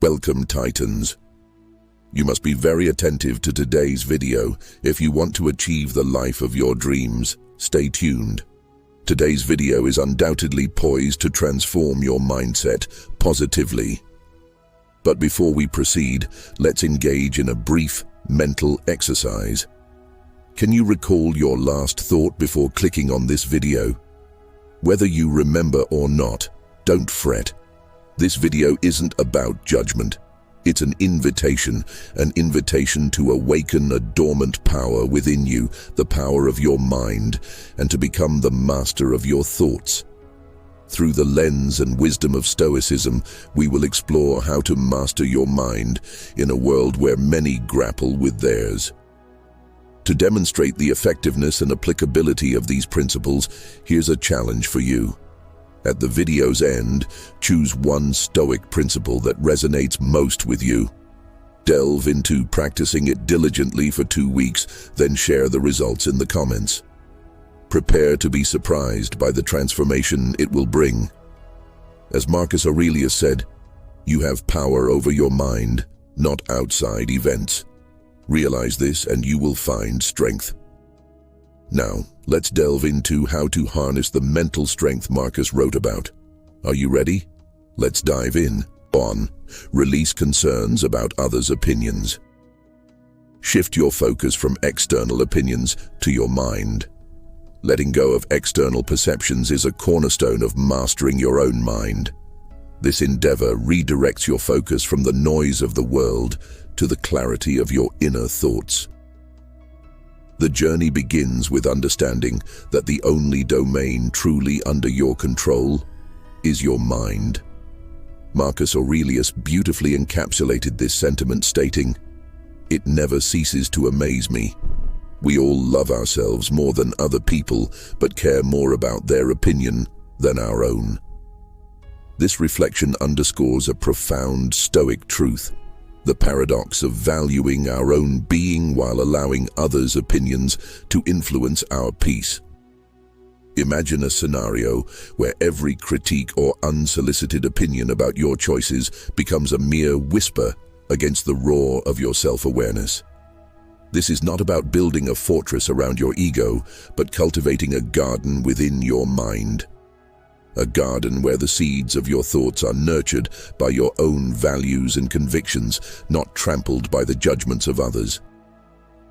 Welcome, Titans. You must be very attentive to today's video if you want to achieve the life of your dreams. Stay tuned. Today's video is undoubtedly poised to transform your mindset positively. But before we proceed, let's engage in a brief mental exercise. Can you recall your last thought before clicking on this video? Whether you remember or not, don't fret. This video isn't about judgment. It's an invitation to awaken a dormant power within you, the power of your mind, and to become the master of your thoughts. Through the lens and wisdom of Stoicism, we will explore how to master your mind in a world where many grapple with theirs. To demonstrate the effectiveness and applicability of these principles, here's a challenge for you. At the video's end, choose one Stoic principle that resonates most with you. Delve into practicing it diligently for 2 weeks, then share the results in the comments. Prepare to be surprised by the transformation it will bring. As Marcus Aurelius said, "You have power over your mind, not outside events." Realize this and you will find strength. Now, let's delve into how to harness the mental strength Marcus wrote about. Are you ready? Let's dive in. Release concerns about others' opinions. Shift your focus from external opinions to your mind. Letting go of external perceptions is a cornerstone of mastering your own mind. This endeavor redirects your focus from the noise of the world to the clarity of your inner thoughts. The journey begins with understanding that the only domain truly under your control is your mind. Marcus Aurelius beautifully encapsulated this sentiment, stating, "It never ceases to amaze me. We all love ourselves more than other people, but care more about their opinion than our own." This reflection underscores a profound Stoic truth, the paradox of valuing our own being while allowing others' opinions to influence our peace. Imagine a scenario where every critique or unsolicited opinion about your choices becomes a mere whisper against the roar of your self-awareness. This is not about building a fortress around your ego, but cultivating a garden within your mind. A garden where the seeds of your thoughts are nurtured by your own values and convictions, not trampled by the judgments of others.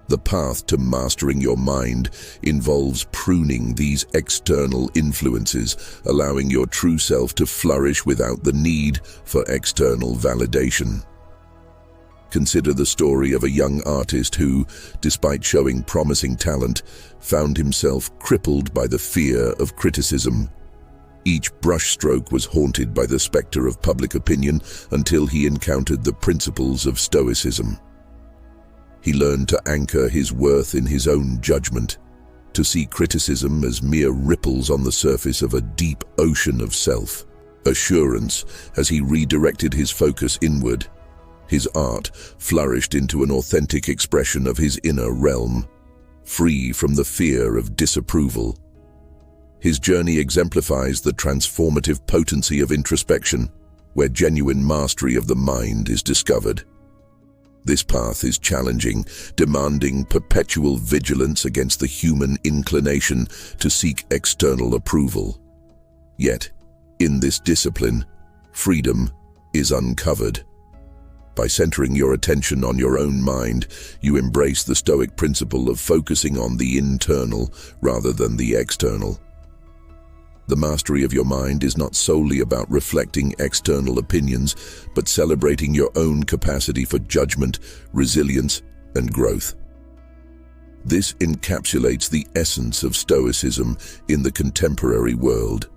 The path to mastering your mind involves pruning these external influences, allowing your true self to flourish without the need for external validation. Consider the story of a young artist who, despite showing promising talent, found himself crippled by the fear of criticism. Each brushstroke was haunted by the specter of public opinion until he encountered the principles of Stoicism. He learned to anchor his worth in his own judgment, to see criticism as mere ripples on the surface of a deep ocean of self-assurance. As he redirected his focus inward, his art flourished into an authentic expression of his inner realm, free from the fear of disapproval. His journey exemplifies the transformative potency of introspection, where genuine mastery of the mind is discovered. This path is challenging, demanding perpetual vigilance against the human inclination to seek external approval. Yet, in this discipline, freedom is uncovered. By centering your attention on your own mind, you embrace the Stoic principle of focusing on the internal rather than the external. The mastery of your mind is not solely about reflecting external opinions, but celebrating your own capacity for judgment, resilience, and growth. This encapsulates the essence of Stoicism in the contemporary world,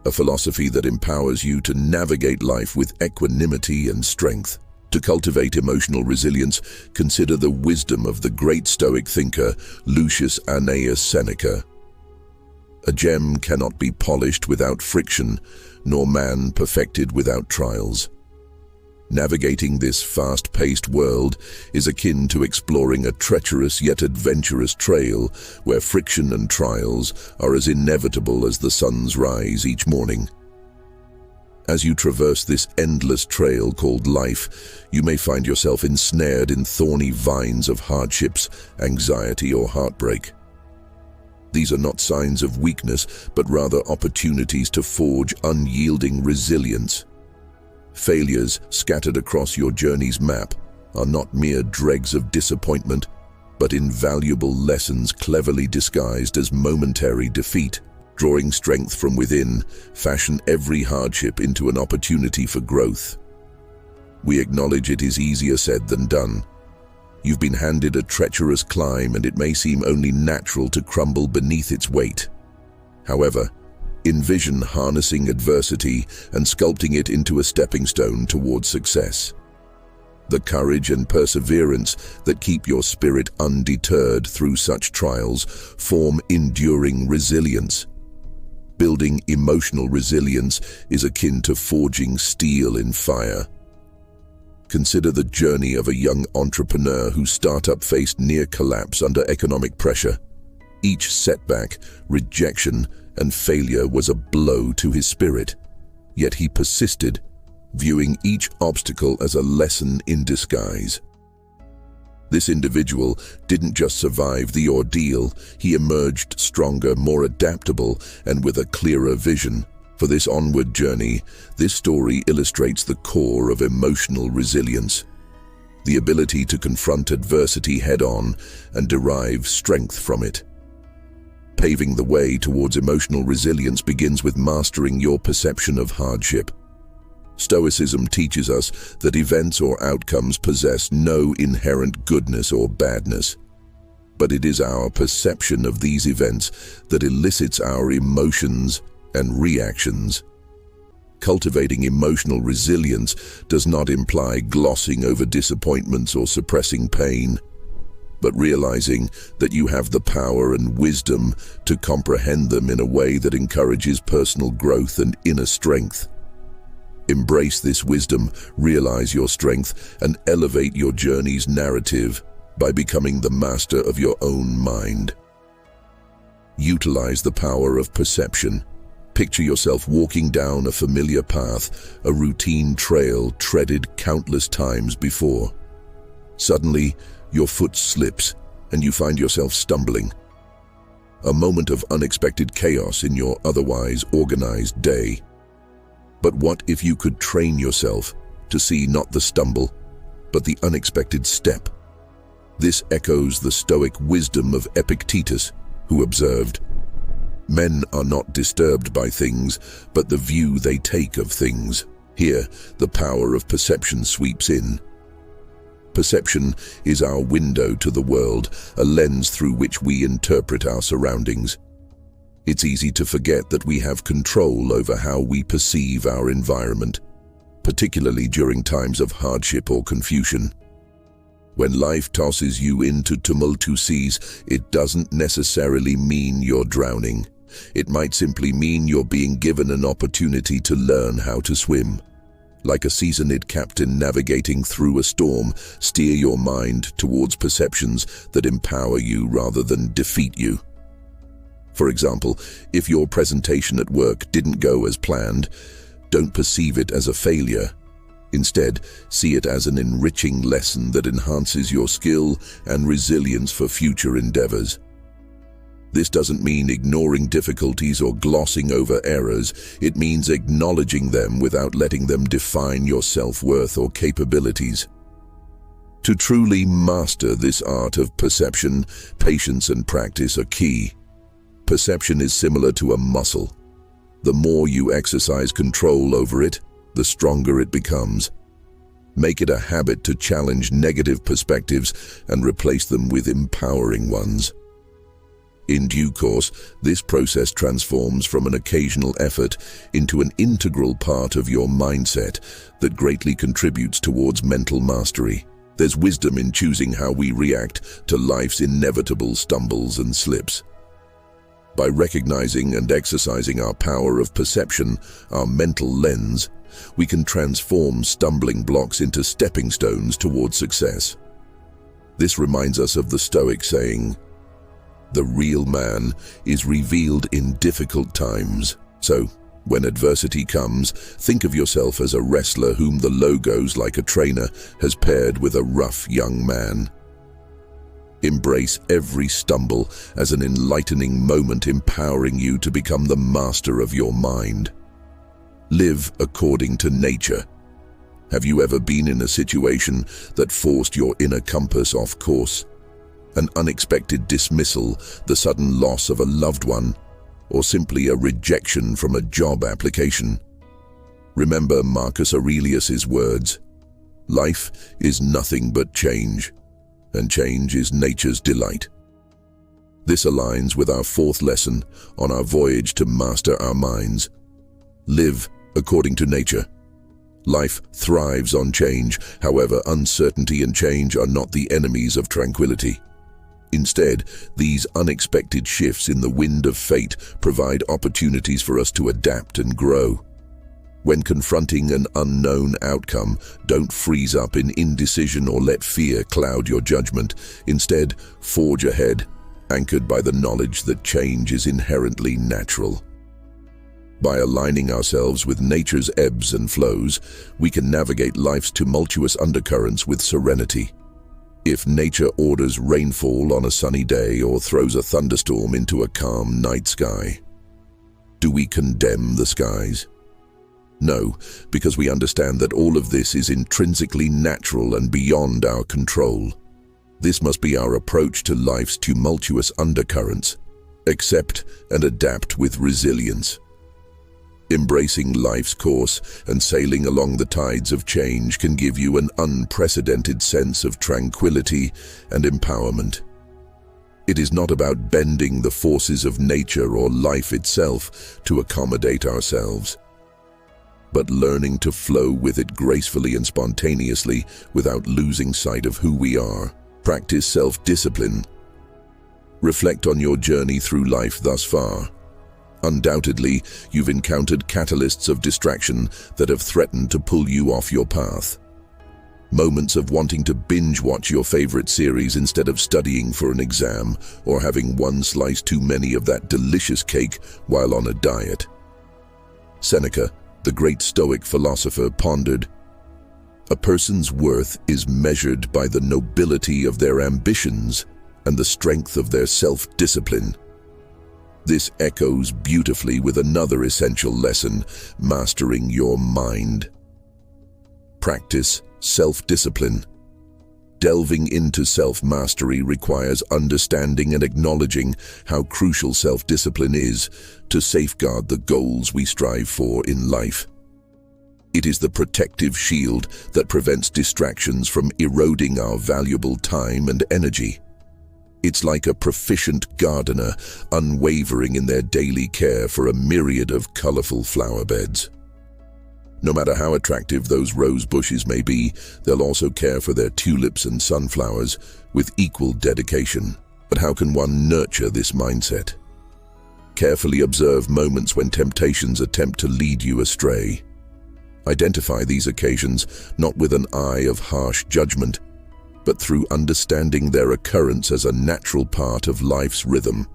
a philosophy that empowers you to navigate life with equanimity and strength. To cultivate emotional resilience, consider the wisdom of the great Stoic thinker Lucius Annaeus Seneca. A gem cannot be polished without friction, nor man perfected without trials. Navigating this fast-paced world is akin to exploring a treacherous yet adventurous trail where friction and trials are as inevitable as the sun's rise each morning. As you traverse this endless trail called life, you may find yourself ensnared in thorny vines of hardships, anxiety, or heartbreak. These are not signs of weakness, but rather opportunities to forge unyielding resilience. Failures scattered across your journey's map are not mere dregs of disappointment, but invaluable lessons cleverly disguised as momentary defeat. Drawing strength from within, fashion every hardship into an opportunity for growth. We acknowledge it is easier said than done. You've been handed a treacherous climb, and it may seem only natural to crumble beneath its weight. However, envision harnessing adversity and sculpting it into a stepping stone towards success. The courage and perseverance that keep your spirit undeterred through such trials form enduring resilience. Building emotional resilience is akin to forging steel in fire. Consider the journey of a young entrepreneur whose startup faced near collapse under economic pressure. Each setback, rejection, and failure was a blow to his spirit. Yet he persisted, viewing each obstacle as a lesson in disguise. This individual didn't just survive the ordeal, he emerged stronger, more adaptable, and with a clearer vision. For this onward journey, this story illustrates the core of emotional resilience, the ability to confront adversity head-on and derive strength from it. Paving the way towards emotional resilience begins with mastering your perception of hardship. Stoicism teaches us that events or outcomes possess no inherent goodness or badness, but it is our perception of these events that elicits our emotions and reactions. Cultivating emotional resilience does not imply glossing over disappointments or suppressing pain, but realizing that you have the power and wisdom to comprehend them in a way that encourages personal growth and inner strength. Embrace this wisdom, realize your strength, and elevate your journey's narrative by becoming the master of your own mind. Utilize the power of perception. Picture yourself walking down a familiar path, a routine trail treaded countless times before. Suddenly, your foot slips and you find yourself stumbling. A moment of unexpected chaos in your otherwise organized day. But what if you could train yourself to see not the stumble, but the unexpected step? This echoes the Stoic wisdom of Epictetus, who observed, "Men are not disturbed by things, but the view they take of things." Here, the power of perception sweeps in. Perception is our window to the world, a lens through which we interpret our surroundings. It's easy to forget that we have control over how we perceive our environment, particularly during times of hardship or confusion. When life tosses you into tumultuous seas, it doesn't necessarily mean you're drowning. It might simply mean you're being given an opportunity to learn how to swim. Like a seasoned captain navigating through a storm, steer your mind towards perceptions that empower you rather than defeat you. For example, if your presentation at work didn't go as planned, don't perceive it as a failure. Instead, see it as an enriching lesson that enhances your skill and resilience for future endeavors. This doesn't mean ignoring difficulties or glossing over errors. It means acknowledging them without letting them define your self-worth or capabilities. To truly master this art of perception, patience and practice are key. Perception is similar to a muscle. The more you exercise control over it, the stronger it becomes. Make it a habit to challenge negative perspectives and replace them with empowering ones. In due course, this process transforms from an occasional effort into an integral part of your mindset that greatly contributes towards mental mastery. There's wisdom in choosing how we react to life's inevitable stumbles and slips. By recognizing and exercising our power of perception, our mental lens, we can transform stumbling blocks into stepping stones towards success. This reminds us of the Stoic saying, "The real man is revealed in difficult times." So, When adversity comes, think of yourself as a wrestler whom the logos, like a trainer, has paired with a rough young man. Embrace every stumble as an enlightening moment, empowering you to become the master of your mind. Live according to nature. Have you ever been in a situation that forced your inner compass off course? An unexpected dismissal, the sudden loss of a loved one, or simply a rejection from a job application? Remember Marcus Aurelius's words, "Life is nothing but change, and change is nature's delight." This aligns with our fourth lesson on our voyage to master our minds. Live according to nature. Life thrives on change. However, uncertainty and change are not the enemies of tranquility. Instead, these unexpected shifts in the wind of fate provide opportunities for us to adapt and grow. When confronting an unknown outcome, don't freeze up in indecision or let fear cloud your judgment. Instead, forge ahead, anchored by the knowledge that change is inherently natural. By aligning ourselves with nature's ebbs and flows, we can navigate life's tumultuous undercurrents with serenity. If nature orders rainfall on a sunny day or throws a thunderstorm into a calm night sky, do we condemn the skies? No, because we understand that all of this is intrinsically natural and beyond our control. This must be our approach to life's tumultuous undercurrents. Accept and adapt with resilience. Embracing life's course and sailing along the tides of change can give you an unprecedented sense of tranquility and empowerment. It is not about bending the forces of nature or life itself to accommodate ourselves, but learning to flow with it gracefully and spontaneously without losing sight of who we are. Practice self-discipline. Reflect on your journey through life thus far. Undoubtedly, you've encountered catalysts of distraction that have threatened to pull you off your path. Moments of wanting to binge-watch your favorite series instead of studying for an exam, or having one slice too many of that delicious cake while on a diet. Seneca, the great Stoic philosopher, pondered, "A person's worth is measured by the nobility of their ambitions and the strength of their self-discipline." This echoes beautifully with another essential lesson: mastering your mind. Practice self-discipline. Delving into self-mastery requires understanding and acknowledging how crucial self-discipline is to safeguard the goals we strive for in life. It is the protective shield that prevents distractions from eroding our valuable time and energy. It's like a proficient gardener, unwavering in their daily care for a myriad of colorful flower beds. No matter how attractive those rose bushes may be, they'll also care for their tulips and sunflowers with equal dedication. But how can one nurture this mindset? Carefully observe moments when temptations attempt to lead you astray. Identify these occasions not with an eye of harsh judgment, but through understanding their occurrence as a natural part of life's rhythm.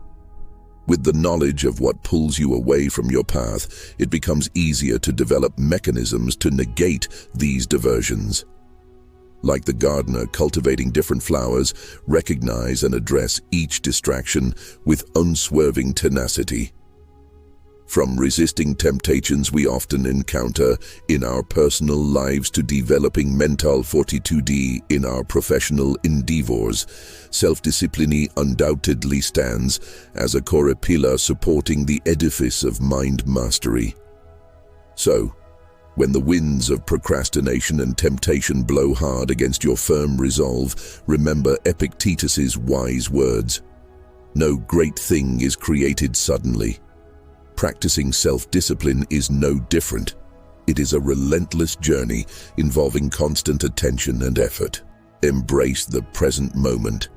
With the knowledge of what pulls you away from your path, it becomes easier to develop mechanisms to negate these diversions. Like the gardener cultivating different flowers, recognize and address each distraction with unswerving tenacity. From resisting temptations we often encounter in our personal lives to developing mental fortitude in our professional endeavors, self-discipline undoubtedly stands as a core pillar supporting the edifice of mind mastery. So, when the winds of procrastination and temptation blow hard against your firm resolve, remember Epictetus's wise words: "No great thing is created suddenly." Practicing self-discipline is no different. It is a relentless journey involving constant attention and effort. Embrace the present moment.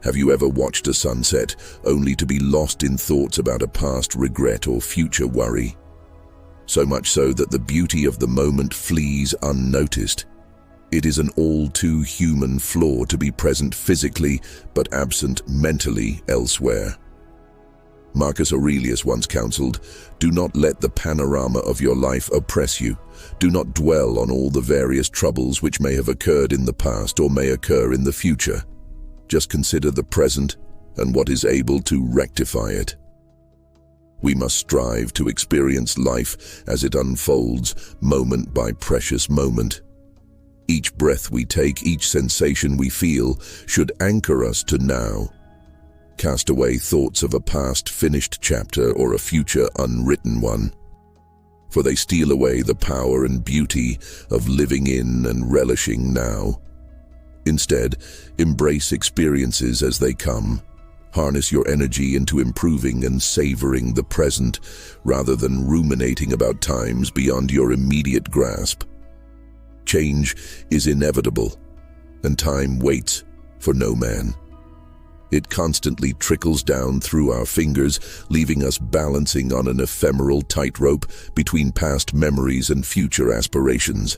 Have you ever watched a sunset only to be lost in thoughts about a past regret or future worry? So much so that the beauty of the moment flees unnoticed. It is an all too human flaw to be present physically but absent mentally elsewhere. Marcus Aurelius once counseled, "Do not let the panorama of your life oppress you. Do not dwell on all the various troubles which may have occurred in the past or may occur in the future. Just consider the present and what is able to rectify it." We must strive to experience life as it unfolds, moment by precious moment. Each breath we take, each sensation we feel, should anchor us to now. Cast away thoughts of a past finished chapter or a future unwritten one, for they steal away the power and beauty of living in and relishing now. Instead, embrace experiences as they come. Harness your energy into improving and savoring the present, rather than ruminating about times beyond your immediate grasp. Change is inevitable, and time waits for no man. It constantly trickles down through our fingers, leaving us balancing on an ephemeral tightrope between past memories and future aspirations.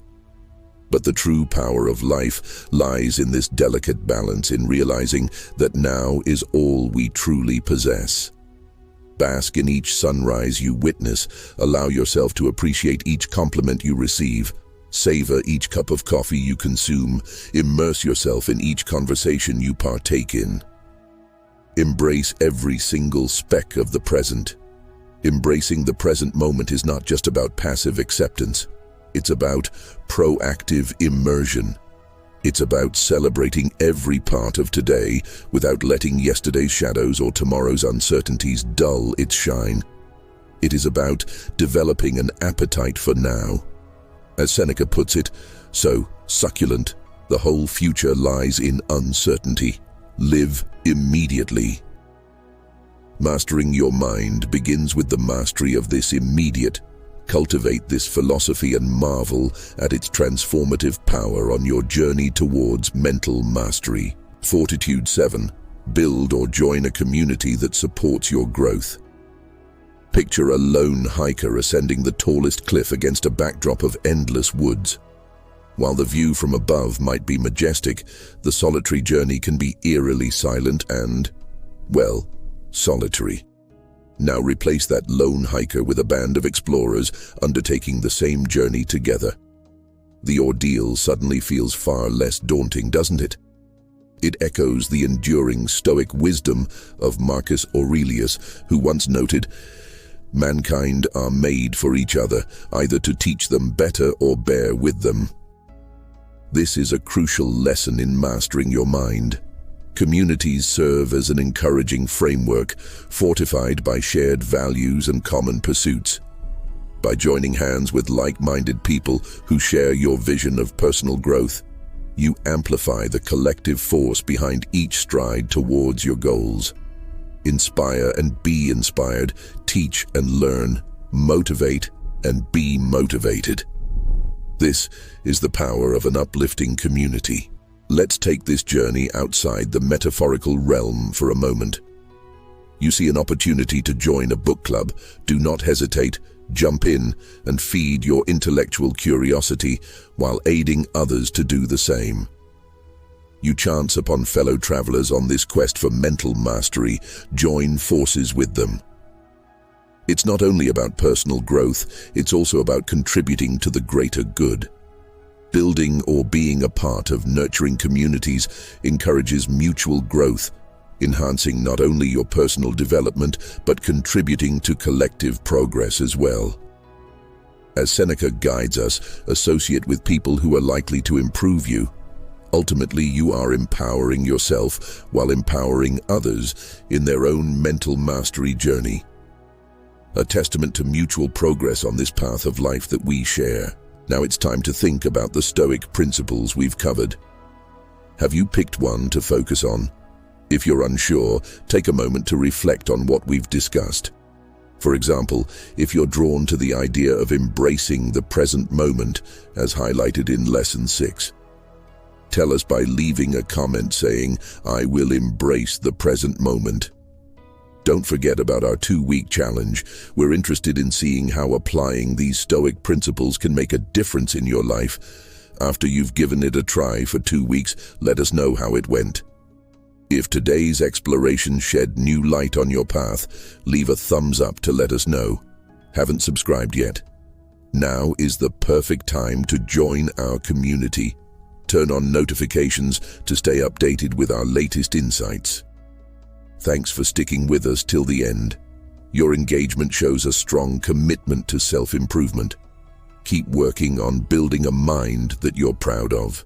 But the true power of life lies in this delicate balance, in realizing that now is all we truly possess. Bask in each sunrise you witness, allow yourself to appreciate each compliment you receive, savor each cup of coffee you consume, immerse yourself in each conversation you partake in. Embrace every single speck of the present. Embracing the present moment is not just about passive acceptance. It's about proactive immersion. It's about celebrating every part of today without letting yesterday's shadows or tomorrow's uncertainties dull its shine. It is about developing an appetite for now. As Seneca puts it, so succulent, the whole future lies in uncertainty. Live immediately. Mastering your mind begins with the mastery of this immediate. Cultivate this philosophy and marvel at its transformative power on your journey towards mental mastery. Fortitude 7. Build or join a community that supports your growth. Picture a lone hiker ascending the tallest cliff against a backdrop of endless woods. While the view from above might be majestic, the solitary journey can be eerily silent and, well, solitary. Now replace that lone hiker with a band of explorers undertaking the same journey together. The ordeal suddenly feels far less daunting, doesn't it? It echoes the enduring Stoic wisdom of Marcus Aurelius, who once noted, "Mankind are made for each other, either to teach them better or bear with them." This is a crucial lesson in mastering your mind. Communities serve as an encouraging framework, fortified by shared values and common pursuits. By joining hands with like-minded people who share your vision of personal growth, you amplify the collective force behind each stride towards your goals. Inspire and be inspired, teach and learn, motivate and be motivated. This is the power of an uplifting community. Let's take this journey outside the metaphorical realm for a moment. You see an opportunity to join a book club. Do not hesitate, jump in and feed your intellectual curiosity while aiding others to do the same. You chance upon fellow travelers on this quest for mental mastery. Join forces with them. It's not only about personal growth, it's also about contributing to the greater good. Building or being a part of nurturing communities encourages mutual growth, enhancing not only your personal development, but contributing to collective progress as well. As Seneca guides us, associate with people who are likely to improve you. Ultimately, you are empowering yourself while empowering others in their own mental mastery journey. A testament to mutual progress on this path of life that we share. Now it's time to think about the Stoic principles we've covered. Have you picked one to focus on? If you're unsure, take a moment to reflect on what we've discussed. For example, if you're drawn to the idea of embracing the present moment, as highlighted in Lesson 6, tell us by leaving a comment saying, "I will embrace the present moment." Don't forget about our 2-week challenge. We're interested in seeing how applying these Stoic principles can make a difference in your life. After you've given it a try for 2 weeks, let us know how it went. If today's exploration shed new light on your path, leave a thumbs up to let us know. Haven't subscribed yet? Now is the perfect time to join our community. Turn on notifications to stay updated with our latest insights. Thanks for sticking with us till the end. Your engagement shows a strong commitment to self-improvement. Keep working on building a mind that you're proud of.